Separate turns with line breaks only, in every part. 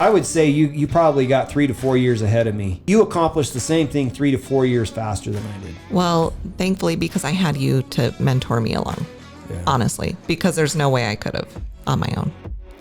I would say you probably got 3 to 4 years ahead of me. You accomplished the same thing 3 to 4 years faster than I did.
Well, thankfully, because I had you to mentor me along, honestly, because there's no way I could have on my own.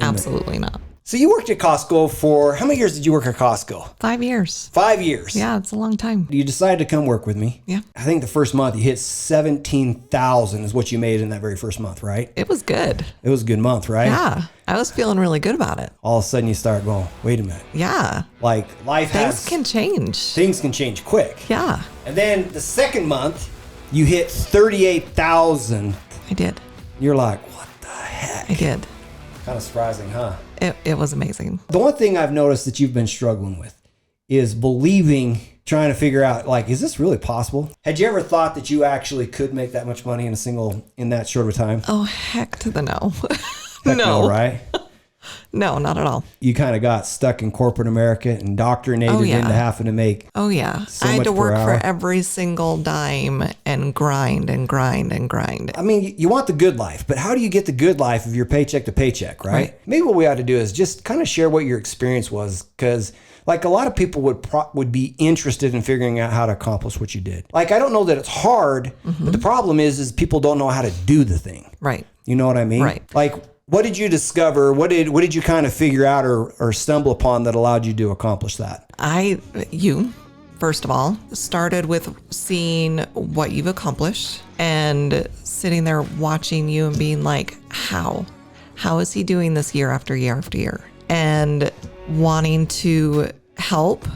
Absolutely not.
So you worked at Costco for, how many years did you work at Costco?
5 years.
5 years.
Yeah, it's a long time.
You decided to come work with me.
Yeah.
I think the first month you hit 17,000 is what you made in that very first month, right?
It was good.
It was a good month, right?
Yeah. I was feeling really good about it.
All of a sudden you start going, wait a minute.
Yeah.
Like life
Things can change.
Things can change quick.
Yeah.
And then the second month you hit 38,000.
I did.
You're like, what the heck?
I did.
Kind of surprising, huh?
It was amazing.
The one thing I've noticed that you've been struggling with is believing, trying to figure out, like, is this really possible? Had you ever thought that you actually could make that much money in that short of a time?
Oh, heck to the no.
Heck no, right?
No, not at all.
You kind of got stuck in corporate America and indoctrinated into having to make
I had to work for every single dime and grind and grind and grind.
I mean, you want the good life, but how do you get the good life if you're paycheck to paycheck, right? Maybe what we ought to do is just kind of share what your experience was, because like a lot of people would be interested in figuring out how to accomplish what you did. Like, I don't know that it's hard, but the problem is people don't know how to do the thing.
Right.
You know what I mean?
Right.
Like, what did you discover? What did you kind of figure out or stumble upon that allowed you to accomplish that?
You, first of all, started with seeing what you've accomplished and sitting there watching you and being like, how is he doing this year after year after year? And wanting to help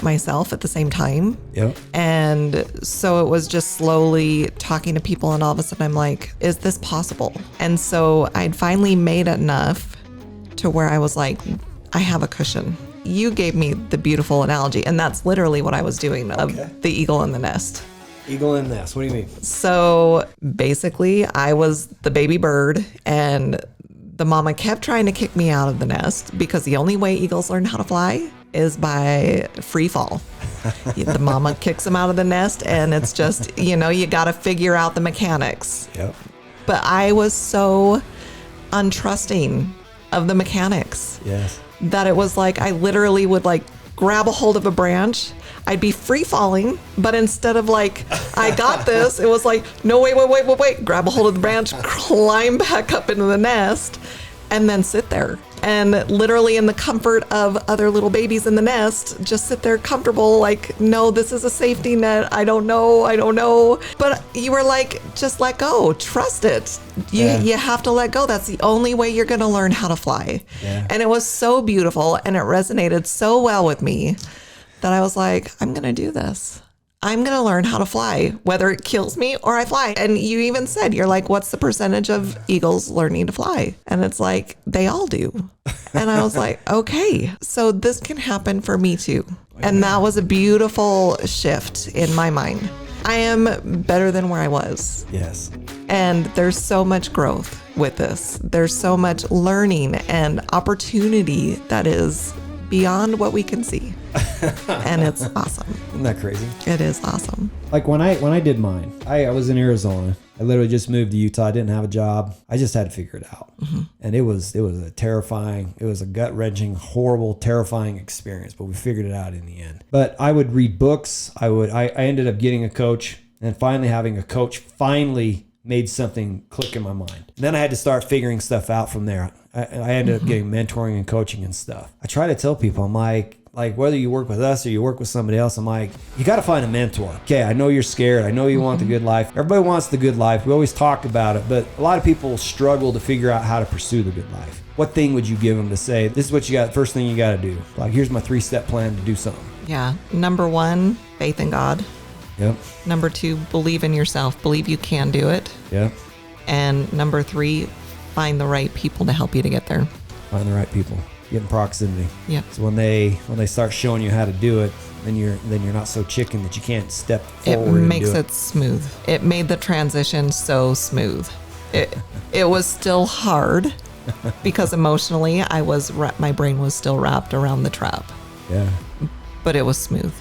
myself at the same time.
Yep.
And so it was just slowly talking to people, and all of a sudden I'm like, is this possible? And so I'd finally made enough to where I was like, I have a cushion. You gave me the beautiful analogy, and that's literally what I was doing of the eagle in the nest.
Eagle in the nest. What do you mean?
So basically I was the baby bird, and the mama kept trying to kick me out of the nest because the only way eagles learn how to fly is by free fall. The mama kicks them out of the nest, and it's just, you got to figure out the mechanics.
Yep.
But I was so untrusting of the mechanics.
Yes.
That it was like I literally would like grab a hold of a branch. I'd be free falling, but instead of like, I got this, it was like, no, wait, grab a hold of the branch, climb back up into the nest, and then sit there. And literally in the comfort of other little babies in the nest, just sit there comfortable, like, no, this is a safety net. I don't know. But you were like, just let go, trust it. You have to let go. That's the only way you're going to learn how to fly. Yeah. And it was so beautiful, and it resonated so well with me that I was like, I'm going to do this. I'm going to learn how to fly, whether it kills me or I fly. And you even said, you're like, what's the percentage of eagles learning to fly? And it's like, they all do. And I was like, okay, so this can happen for me too. And that was a beautiful shift in my mind. I am better than where I was.
Yes.
And there's so much growth with this. There's so much learning and opportunity that is beyond what we can see. And it's awesome.
Isn't that crazy?
It is awesome.
Like when I did mine, I was in Arizona. I literally just moved to Utah. I didn't have a job. I just had to figure it out. Mm-hmm. And it was a gut-wrenching, horrible, terrifying experience, but we figured it out in the end. But I would read books. I ended up getting a coach, and finally having a coach finally made something click in my mind. And then I had to start figuring stuff out from there. I ended up getting mentoring and coaching and stuff. I try to tell people, I'm like whether you work with us or you work with somebody else, I'm like, you got to find a mentor. Okay, I know you're scared. I know you want the good life. Everybody wants the good life. We always talk about it, but a lot of people struggle to figure out how to pursue the good life. What thing would you give them to say, this is what you got, first thing you got to do? Like, here's my 3-step plan to do something.
Yeah. Number 1, faith in God.
Yep.
Number 2, believe in yourself. Believe you can do it.
Yep.
And number 3, find the right people to help you to get there.
Find the right people. Get in proximity.
Yeah.
So when they start showing you how to do it, then you're not so chicken that you can't step forward.
It makes it smooth. It made the transition so smooth. It was still hard because emotionally my brain was still wrapped around the trap.
Yeah.
But it was smooth.